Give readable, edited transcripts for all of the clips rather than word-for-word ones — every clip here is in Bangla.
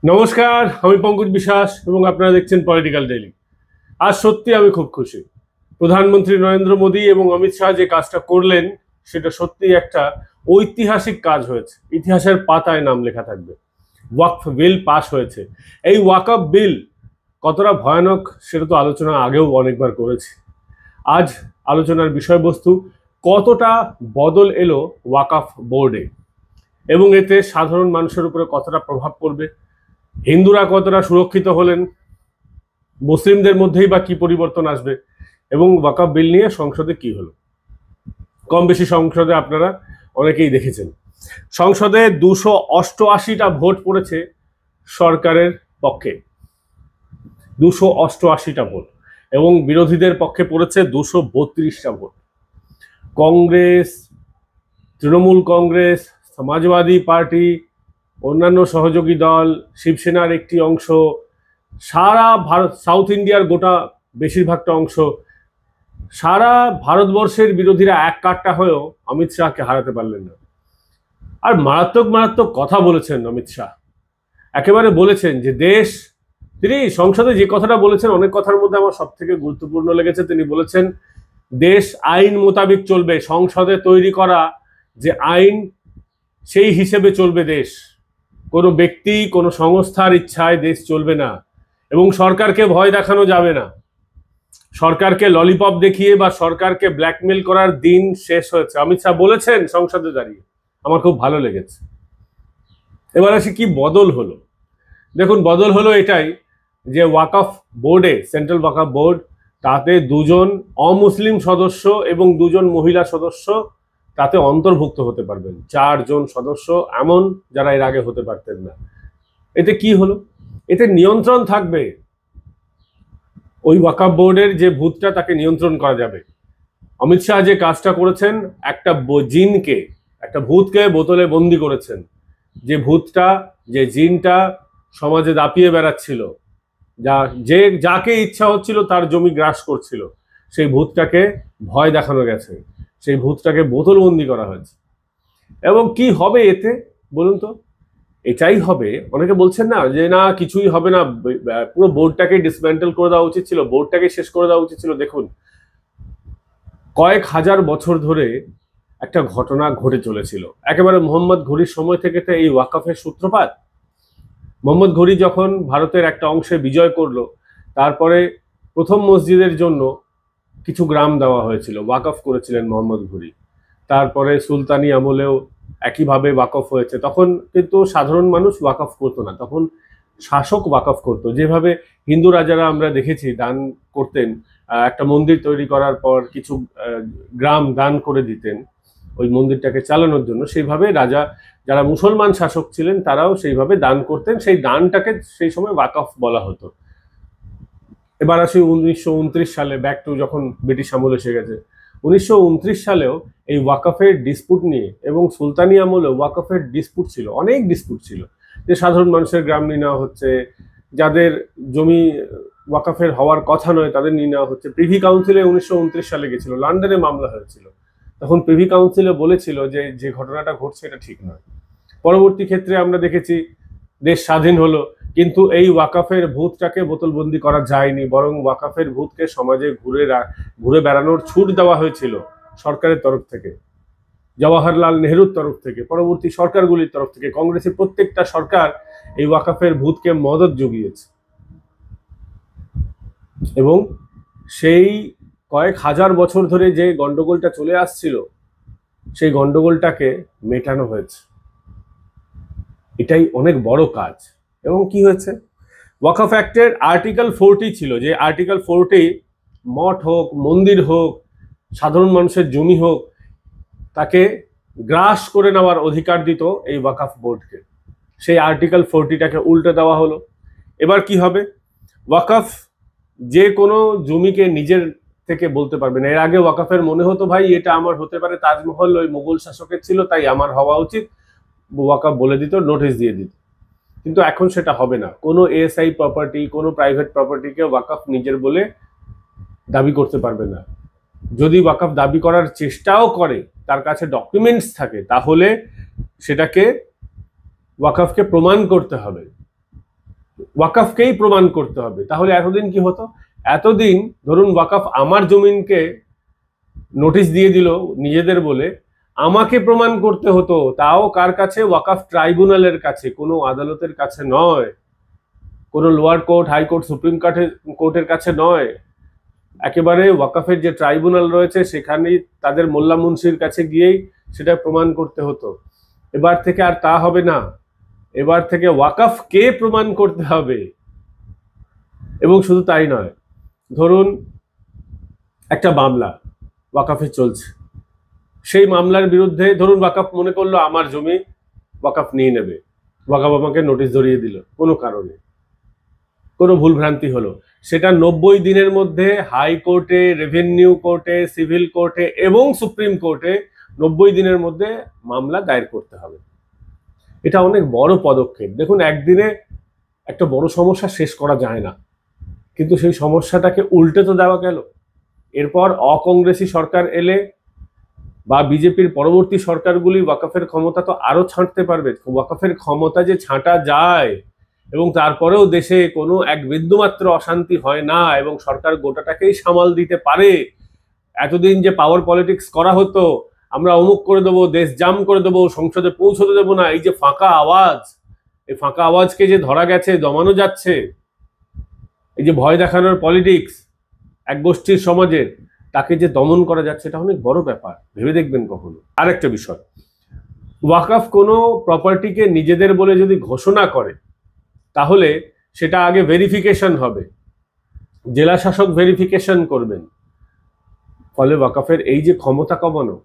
নমস্কার, আমি পঙ্কজ বিশ্বাস এবং আপনারা দেখছেন পলিটিক্যাল ডেইলি। আজ সত্যি আমি খুব খুশি। প্রধানমন্ত্রী নরেন্দ্র মোদী এবং অমিত শাহ যে কাজটা করলেন সেটা সত্যি একটা ঐতিহাসিক কাজ হয়েছে। ইতিহাসের পাতায় নাম লেখা থাকবে। ওয়াকফ বিল পাস হয়েছে। এই ওয়াকফ বিল কতটা ভয়ানক সেটা তো আলোচনা আগেও অনেকবার করেছি। আজ আলোচনার বিষয়বস্তু কতটা বদল এলো ওয়াকফ বোর্ডে এবং এতে সাধারণ মানুষের উপরে কতটা প্রভাব পড়বে, হিন্দুরা কতটা সুরক্ষিত হলেন, মুসলিমদের মধ্যেই বা কি পরিবর্তন আসবে এবং ওয়াকফ বিল নিয়ে সংসদে কি হলো। কম বেশি সংসদে আপনারা অনেকেই দেখেছেন, সংসদে 288টা ভোট পড়েছে সরকারের পক্ষে, 288টা ভোট, এবং বিরোধীদের পক্ষে পড়েছে 232টা ভোট। কংগ্রেস, তৃণমূল কংগ্রেস, সমাজবাদী পার্টি, অন্যান্য সহযোগী দল, শিবসেনার একটি অংশ, সারা ভারত, সাউথ ইন্ডিয়ার গোটা বেশিরভাগটা অংশ, সারা ভারতবর্ষের বিরোধীরা এক কাট্টা হয়েও অমিত শাহকে হারাতে পারলেন না। আর মারাত্মক মারাত্মক কথা বলেছেন অমিত শাহ। একেবারে বলেছেন যে দেশ, তিনি সংসদে যে কথাটা বলেছেন, অনেক কথার মধ্যে আমার সব থেকে গুরুত্বপূর্ণ লেগেছে। তিনি বলেছেন দেশ আইন মোতাবেক চলবে, সংসদে তৈরি করা যে আইন সেই হিসেবে চলবে দেশ, কোনো ব্যক্তি কোনো সংস্থার ইচ্ছায় দেশ চলবে না এবং সরকারকে ভয় দেখানো যাবে না। সরকারকে ললিপপ দেখিয়ে বা সরকারকে ব্ল্যাকমেল করার দিন শেষ হয়েছে, অমিত শাহ বলেছেন সংসদে দাঁড়িয়ে। আমার খুব ভালো লেগেছে। এবার আসি কি বদল হলো। দেখুন, বদল হলো এটাই যে ওয়াকফ বোর্ডে, সেন্ট্রাল ওয়াকফ বোর্ড, তাতে 2জন অমুসলিম সদস্য এবং 2জন মহিলা সদস্য তাতে অন্তর্ভুক্ত হতে পারবেন। 4জন সদস্য এমন যারা এর আগে হতে পারতেন না। এতে কি হলো? এতে নিয়ন্ত্রণ থাকবে। ওই ওয়াকফ বোর্ডের যে ভূতটা, তাকে নিয়ন্ত্রণ করা যাবে। অমিত শাহ যে কাজটা করেছেন, একটা জিনকে, একটা ভূতকে বোতলে বন্দি করেছেন। যে ভূতটা, যে জিনটা সমাজে দাপিয়ে বেড়াচ্ছিল, যে যাকে ইচ্ছা হচ্ছিল তার জমি গ্রাস করছিল, সেই ভূতটাকে ভয় দেখানো গেছে, সেই ভূতটাকে বোতলবন্দি করা হয়েছে। এবং কি হবে এতে বলুন তো? এটাই হবে। অনেকে বলছেন না যে না কিছুই হবে না, পুরো বোর্ডটাকে ডিসম্যান্টেল করে দেওয়া উচিত ছিল, বোর্ডটাকে শেষ করে দেওয়া উচিত ছিল। দেখুন, কয়েক হাজার বছর ধরে একটা ঘটনা ঘটে চলেছিল। একেবারে মোহাম্মদ ঘুরির সময় থেকে তো এই ওয়াকফের সূত্রপাত। মোহাম্মদ ঘুরি যখন ভারতের একটা অংশে বিজয় করলো, তারপরে প্রথম মসজিদের জন্য কিছু গ্রাম দেওয়া হয়েছিল, ওয়াকফ করেছিলেন মোহাম্মদ ঘুরি। তারপরে সুলতানি আমলেও একইভাবে ওয়াকফ হয়েছে। তখন কিন্তু সাধারণ মানুষ ওয়াকফ করতো না, তখন শাসক ওয়াকফ করতো। যেভাবে হিন্দু রাজারা আমরা দেখেছি দান করতেন, একটা মন্দির তৈরি করার পর কিছু গ্রাম দান করে দিতেন ওই মন্দিরটাকে চালানোর জন্য, সেইভাবে রাজা, যারা মুসলমান শাসক ছিলেন, তারাও সেইভাবে দান করতেন। সেই দানটাকে সেই সময় ওয়াকফ বলা হতো। এবার আসি 1929 সালে, ব্যাক টু যখন ব্রিটিশ আমল এসে গেছে। 1929 সালেও এই ওয়াকফের ডিসপুট নিয়ে, এবং সুলতানি আমলেও ওয়াকফের ডিসপুট ছিল, অনেক ডিসপুট ছিল, যে সাধারণ মানুষের গ্রাম নিয়ে নেওয়া হচ্ছে, যাদের জমি ওয়াকফের হওয়ার কথা নয় তাদের নিয়ে নেওয়া হচ্ছে। প্রিভি কাউন্সিলে 1929 সালে গেছিল, লন্ডনে মামলা হয়েছিল। তখন প্রিভি কাউন্সিলে বলেছিল যে যে ঘটনাটা ঘটছে এটা ঠিক নয়। পরবর্তী ক্ষেত্রে আমরা দেখেছি দেশ স্বাধীন হলো, কিন্তু এই ওয়াকফের ভূতটাকে বোতলবন্দি করা যায়নি, বরং ওয়াকফের ভূতকে সমাজে ঘুরে বেড়ানোর ছুট দেওয়া হয়েছিল সরকারের তরফ থেকে, জওয়াহরলাল নেহরুর তরফ থেকে, পরবর্তী সরকারগুলির তরফ থেকে। কংগ্রেসের প্রত্যেকটা সরকার এই ওয়াকফের ভূতকে মদত জুগিয়েছে এবং সেই কয়েক হাজার বছর ধরে যে গন্ডগোলটা চলে আসছিল, সেই গন্ডগোলটাকে মেটানো হয়েছে। এটাই অনেক বড় কাজ। এবং কি হয়েছে, ওয়াকফ অ্যাক্টের আর্টিকেল 40 ছিল, যে আর্টিকেল 40 মঠ হোক, মন্দির হোক, সাধারণ মানুষের জমি হোক, তাকে গ্রাস করে নেওয়ার অধিকার দিত এই ওয়াকফ বোর্ডকে। সেই আর্টিকেল 40টাকে উল্টে দেওয়া হলো। এবার কি হবে, ওয়াকফ যে কোনো জমিকে নিজের থেকে বলতে পারবে না। এর আগে ওয়াকফের মনে হতো ভাই এটা আমার হতে পারে, তাজমহল ওই মুঘল শাসকের ছিল তাই আমার হওয়া উচিত, ওয়াকফ বলে দিত, নোটিশ দিয়ে দিত। কিন্তু এখন সেটা হবে না। কোনো এএসআই প্রপার্টি, কোনো প্রাইভেট প্রপার্টিকে ওয়াকফ নিজের বলে দাবি করতে পারবে না। যদি ওয়াকফ দাবি করার চেষ্টাও করে, তার কাছে ডকুমেন্টস থাকে, তাহলে সেটাকে ওয়াকফকে প্রমাণ করতে হবে ওয়াকাফকেই প্রমাণ করতে হবে। তাহলে এতদিন কি হতো, এতদিন ধরুন ওয়াকাফ আমার জমিনকে নোটিশ দিয়ে দিল নিজেদের বলে, আমাকে প্রমাণ করতে হতো, তাও কার কাছে? ওয়াকাফ ট্রাইব্যুনালের কাছে, কোনো আদালতের কাছে নয়, কোনো লোয়ার কোর্ট, হাইকোর্ট, সুপ্রিম কোর্টের কাছে নয়, একেবারে ওয়াকাফের যে ট্রাইব্যুনাল রয়েছে সেখানেই তাদের মোল্লা মুন্সির কাছে গিয়েই সেটা প্রমাণ করতে হতো। এবার থেকে আর তা হবে না, এবার থেকে ওয়াকাফকে প্রমাণ করতে হবে। এবং শুধু তাই নয়, ধরুন একটা মামলা ওয়াকাফে চলছে, সেই মামলার বিরুদ্ধে ধরুন ওয়াকাফ মনে করলো আমার জমি ওয়াকাফ নিয়ে নেবে, ওয়াকাফ আমাকে নোটিশ ধরিয়ে দিল কোনো কারণে, কোনো ভুলভ্রান্তি হলো, সেটা 90 দিনের মধ্যে হাইকোর্টে, রেভিনিউ কোর্টে, সিভিল কোর্টে এবং সুপ্রিম কোর্টে 90 দিনের মধ্যে মামলা দায়ের করতে হবে। এটা অনেক বড় পদক্ষেপ। দেখুন, একদিনে একটা বড় সমস্যা শেষ করা যায় না, কিন্তু সেই সমস্যাটাকে উল্টে তো দেওয়া গেল। এরপর অকংগ্রেসি সরকার এলে বা বিজেপির পরবর্তী সরকারগুলি ওয়াকাফের ক্ষমতা তো আরো ছাঁটতে পারবে। ওয়াকাফের ক্ষমতা যে ছাঁটা যায় এবং তারপরেও দেশে কোনো এক বিন্দুমাত্র অশান্তি হয় না এবং সরকার গোটাটাকেই সামাল দিতে পারে। এতদিন যে পাওয়ার পলিটিক্স করা হতো, আমরা অমুক করে দেবো, দেশ জাম করে দেবো, সংসদে পৌঁছতে দেবো না, এই যে ফাঁকা আওয়াজ, এই ফাঁকা আওয়াজকে যে ধরা গেছে, দমানো যাচ্ছে, এই যে ভয় দেখানোর পলিটিক্স এক গোষ্ঠীর সমাজের, তাকে যে দমন করা যাচ্ছে, এটা অনেক বড় ব্যাপার, ভেবে দেখবেন কখনো। আরেকটা বিষয়, ওয়াকাফ কোনো প্রপার্টিকে নিজেদের বলে যদি ঘোষণা করে, তাহলে সেটা আগে ভেরিফিকেশন হবে, জেলা শাসক ভেরিফিকেশন করবেন। ফলে ওয়াকাফের এই যে ক্ষমতা কমানো,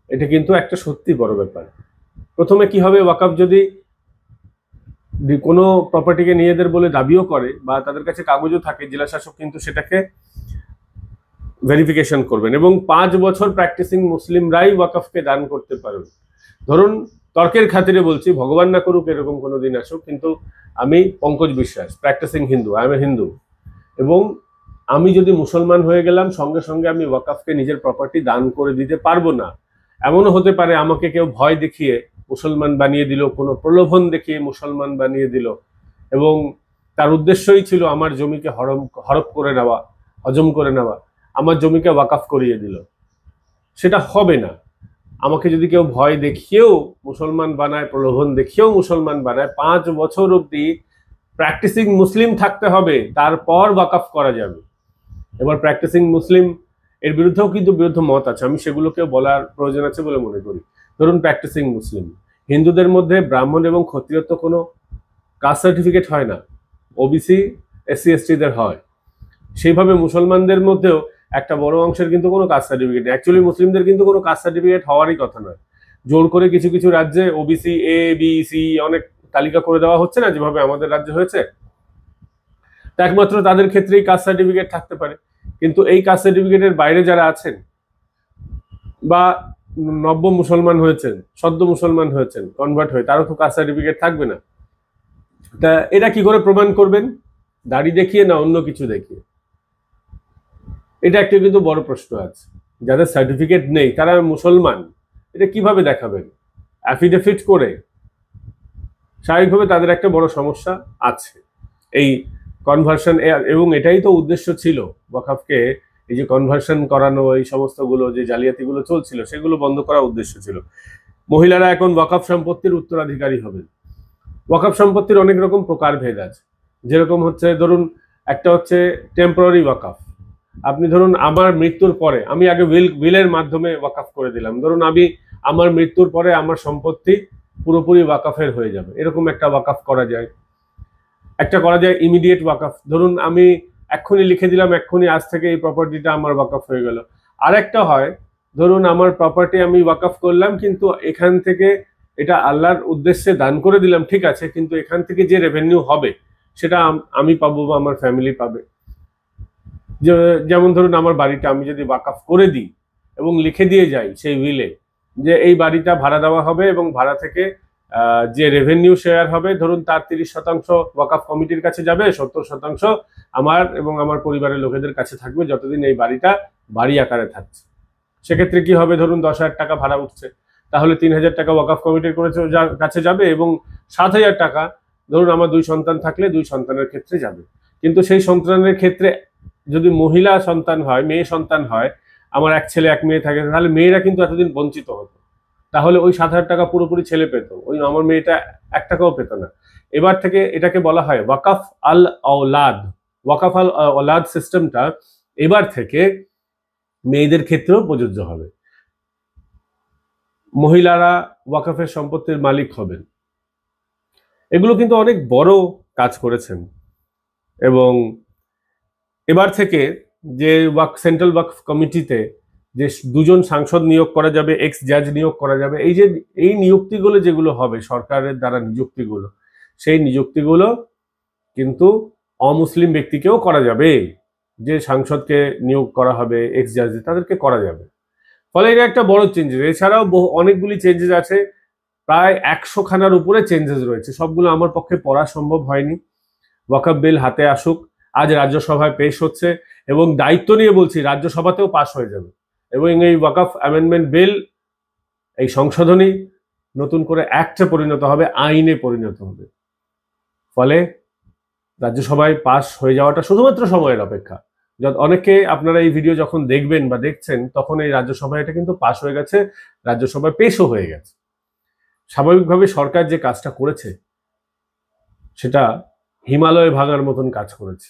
এটা কিন্তু একটা সত্যি বড় ব্যাপার। প্রথমে কি হবে, ওয়াকাফ যদি কোনো প্রপার্টিকে নিজেদের বলে দাবিও করে বা তাদের কাছে কাগজও থাকে, জেলা শাসক কিন্তু সেটাকে ভেরিফিকেশন করবেন এবং 5 বছর প্র্যাকটিসিং মুসলিমরাই ওয়াকাফকে দান করতে পারবেন। ধরুন, তর্কের খাতিরে বলছি, ভগবান না করুক এরকম কোনো দিন আসুক, কিন্তু আমি পঙ্কজ বিশ্বাস, practising Hindu, I M A Hindu, এবং আমি যদি মুসলমান হয়ে গেলাম, সঙ্গে সঙ্গে আমি ওয়াকাফকে নিজের প্রপার্টি দান করে দিতে পারবো না। এমনও হতে পারে আমাকে কেউ ভয় দেখিয়ে মুসলমান বানিয়ে দিল, কোনো প্রলোভন দেখিয়ে মুসলমান বানিয়ে দিল, এবং তার উদ্দেশ্যই ছিল আমার জমিকে হরপ করে নেওয়া, হজম করে নেওয়া, আমার জমিকে ওয়াকাফ করিয়ে দিল। সেটা হবে না। আমাকে যদি কেউ ভয় দেখিয়েও মুসলমান বানায়, প্রলোভন দেখিয়েও মুসলমান বানায়, 5 বছর অব্দি প্র্যাকটিসিং মুসলিম থাকতে হবে, তারপর ওয়াকাফ করা যাবে। এবার প্র্যাকটিসিং মুসলিম এর বিরুদ্ধেও কিন্তু বিরুদ্ধ মত আছে, আমি সেগুলোকেও বলার প্রয়োজন আছে বলে মনে করি। ধরুন, প্র্যাকটিসিং মুসলিম, হিন্দুদের মধ্যে ব্রাহ্মণ এবং ক্ষত্রিয়ত্ব কোনো কাস্ট সার্টিফিকেট হয় না, ওবিসি, এসসি এসটিদের হয়। সেইভাবে মুসলমানদের মধ্যেও একটা বড় অংশের কিন্তু কোনো কাস্ট সার্টিফিকেট নেই। অ্যাকচুয়ালি মুসলিমদের কিন্তু কোনো কাস্ট সার্টিফিকেট হওয়ারই কথা নয়। জোর করে কিছু কিছু রাজ্যে ওবিসি, এ বি সি অনেক তালিকা করে দেওয়া হচ্ছে না, যেভাবে আমাদের রাজ্যে হয়েছে। তা একমাত্র তাদের ক্ষেত্রেই কাস্ট সার্টিফিকেট থাকতে পারে, কিন্তু এই কাস্ট সার্টিফিকেটের বাইরে যারা আছেন বা নব্য মুসলমান হয়েছেন, সদ্য মুসলমান হয়েছেন, কনভার্ট হয়ে, তারও তো কাস্ট সার্টিফিকেট থাকবে না। তা এরা কি করে প্রমাণ করবেন? দাড়ি দেখিয়ে না অন্য কিছু দেখিয়ে? এটা একটা কিন্তু বড় প্রশ্ন আছে। যাদের সার্টিফিকেট নেই তারা মুসলমান, এটা কিভাবে দেখাবেন? অ্যাফিডেভিট করে? স্বাভাবিকভাবে তাদের একটা বড় সমস্যা আছে এই কনভার্সন, এবং এটাই তো উদ্দেশ্য ছিল ওয়াকাফকে, এই যে কনভার্সন করানো, এই সমস্তগুলো যে জালিয়াতিগুলো চলছিল সেগুলো বন্ধ করার উদ্দেশ্য ছিল। মহিলারা এখন ওয়াকাফ সম্পত্তির উত্তরাধিকারী হবেন। ওয়াকাফ সম্পত্তির অনেক রকম প্রকারভেদ আছে, যেরকম হচ্ছে ধরুন একটা হচ্ছে টেম্পোরারি ওয়াকাফ। আপনি ধরুন আমার মৃত্যুর পরে, আমি আগে উইলের মাধ্যমে ওয়াকাফ করে দিলাম, ধরুন আমি আমার মৃত্যুর পরে আমার সম্পত্তি পুরোপুরি ওয়াকাফের হয়ে যাবে, এরকম একটা ওয়াকাফ করা যায়। একটা করা যায় ইমিডিয়েট ওয়াকাফ, ধরুন আমি এক্ষুনি লিখে দিলাম, এক্ষুনি আজ থেকে এই প্রপার্টিটা আমার ওয়াকাফ হয়ে গেল। আরেকটা হয়, ধরুন আমার প্রপার্টি আমি ওয়াকাফ করলাম, কিন্তু এখান থেকে এটা আল্লাহর উদ্দেশ্যে দান করে দিলাম, ঠিক আছে, কিন্তু এখান থেকে যে রেভিনিউ হবে সেটা আমি পাবো বা আমার ফ্যামিলি পাবে। যেমন ধরুন আমার বাড়িটা আমি যদি ওয়াকাফ করে দিই এবং লিখে দিয়ে যাই সেই উইলে যে এই বাড়িটা ভাড়া দেওয়া হবে এবং ভাড়া থেকে যে রেভিনিউ শেয়ার হবে, ধরুন তার 30% ওয়াকাফ কমিটির কাছে যাবে, 70% আমার এবং আমার পরিবারের লোকেদের কাছে থাকবে যতদিন এই বাড়িটা বাড়ি আকারে থাকছে। সেক্ষেত্রে কি হবে, ধরুন 10,000 টাকা ভাড়া উঠছে, তাহলে 3,000 টাকা ওয়াকাফ কমিটির কাছে যাবে এবং 7,000 টাকা ধরুন আমার 2 সন্তান থাকলে 2 সন্তানের ক্ষেত্রে যাবে, কিন্তু সেই সন্তানের ক্ষেত্রে যদি মহিলা সন্তান হয়, মেয়ে সন্তান হয়, আমার এক ছেলে এক মেয়ে থাকে, তাহলে মেয়েরা কিন্তু এতদিন বঞ্চিত হতো। তাহলে ওই 7,000 টাকা পুরোপুরি ছেলে পেত, ওই আমার মেয়েটা 1 টাকাও পেত না। এবার থেকে এটাকে বলা হয় ওয়াকাফ আল আওলাদ। ওয়াকাফ আল আওলাদ সিস্টেমটা এবার থেকে মেয়েদের ক্ষেত্রেও প্রযোজ্য হবে। মহিলারা ওয়াকাফের সম্পত্তির মালিক হবেন। এগুলো কিন্তু অনেক বড় কাজ করেছেন। এবং এবার থেকে যে সেন্ট্রাল ওয়াকফ কমিটিতে যে 2 জন সাংসদ নিয়োগ করা যাবে, এক্স জাজ নিয়োগ করা যাবে, এই নিযুক্তিগুলো যেগুলো হবে সরকারের দ্বারা নিযুক্তিগুলো, সেই নিযুক্তিগুলো কিন্তু অমুসলিম ব্যক্তিকেও করা যাবে। যে সাংসদকে নিয়োগ করা হবে, এক্স জাজ, তাদেরকে করা যাবে। ফলে এটা একটা বড় চেঞ্জেস। এছাড়াও অনেকগুলি চেঞ্জেস আছে, প্রায় 100 খানার উপরে চেঞ্জেস রয়েছে, সবগুলো আমার পক্ষে পড়া সম্ভব হয়নি। ওয়াকফ বিল হাতে আসুক, আজ রাজ্যসভায় পেশ হচ্ছে, এবং দায়িত্ব নিয়ে বলছি রাজ্যসভাতেও পাশ হয়ে যাবে, এবং এই ওয়াকফ অ্যামেন্ডমেন্ট বিল, এই সংশোধনী নতুন করে অ্যাক্টে পরিণত হবে, আইনে পরিণত হবে। ফলে রাজ্যসভায় পাশ হয়ে যাওয়াটা শুধুমাত্র সময়ের অপেক্ষা। অনেকে আপনারা এই ভিডিও যখন দেখবেন বা দেখছেন, তখন এই রাজ্যসভায় এটা কিন্তু পাশ হয়ে গেছে, রাজ্যসভায় পেশও হয়ে গেছে। স্বাভাবিকভাবে সরকার যে কাজটা করেছে সেটা হিমালয় ভাঙার মতন কাজ করেছে।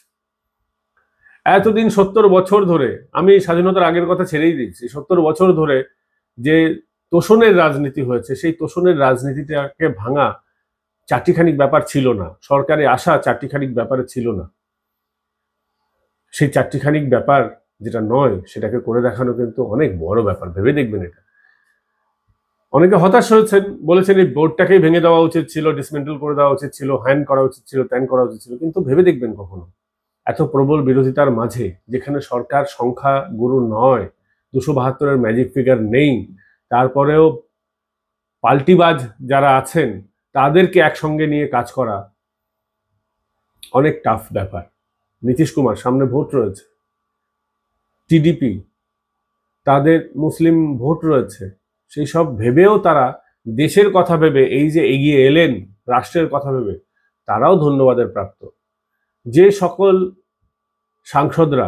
এতদিন 70 বছর ধরে, আমি স্বাধীনতার আগের কথা ছেড়েই দিচ্ছি, 70 বছর ধরে যে তোষণের রাজনীতি হয়েছে, সেই তোষণের রাজনীতিটাকে ভাঙা চারটিখানিক ব্যাপার ছিল না, সরকারে আসা চারটিখানিক ব্যাপারে ছিল না। সেই চারটিখানিক ব্যাপার যেটা নয় সেটাকে করে দেখানো কিন্তু অনেক বড় ব্যাপার, ভেবে দেখবেন এটা। অনেকে হতাশ হয়েছেন, বলেছেন এই বোর্ডটাকেই ভেঙে দেওয়া উচিত ছিল, ডিসমেন্টেল করে দেওয়া উচিত ছিল, হ্যান করা উচিত ছিল, ত্যান করা উচিত ছিল। কিন্তু ভেবে দেখবেন কখনো এত প্রবল বিরোধিতার মাঝে, যেখানে সরকার সংখ্যা গুরু নয়, 272-এর ম্যাজিক ফিগার নেই, তারপরেও পাল্টিবাজ যারা আছেন তাদেরকে একসঙ্গে নিয়ে কাজ করা অনেক টাফ ব্যাপার। নীতিশ কুমার, সামনে ভোট রয়েছে, টিডিপি, তাদের মুসলিম ভোট রয়েছে, সেই সব ভেবেও তারা দেশের কথা ভেবে এই যে এগিয়ে এলেন, রাষ্ট্রের কথা ভেবে, তারাও ধন্যবাদের প্রাপ্ত। যে সকল সাংসদরা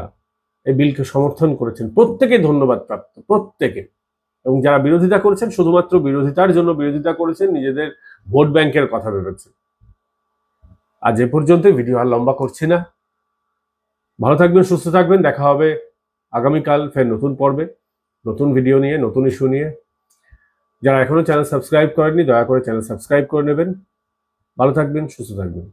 এই বিলকে সমর্থন করেছেন প্রত্যেকে ধন্যবাদ প্রাপ্ত, প্রত্যেকে। এবং যারা বিরোধিতা করেছেন শুধুমাত্র বিরোধিতার জন্য বিরোধিতা করেছেন, নিজেদের ভোট ব্যাংকের কথা ভেবেছেন। আজ এ পর্যন্ত, ভিডিও আর লম্বা করছি না। ভালো থাকবেন, সুস্থ থাকবেন, দেখা হবে আগামীকাল ফের নতুন পর্বে, নতুন ভিডিও নিয়ে, নতুন ইস্যু নিয়ে। যারা এখনো চ্যানেল সাবস্ক্রাইব করেননি, দয়া করে চ্যানেল সাবস্ক্রাইব করে নেবেন। ভালো থাকবেন, সুস্থ থাকবেন।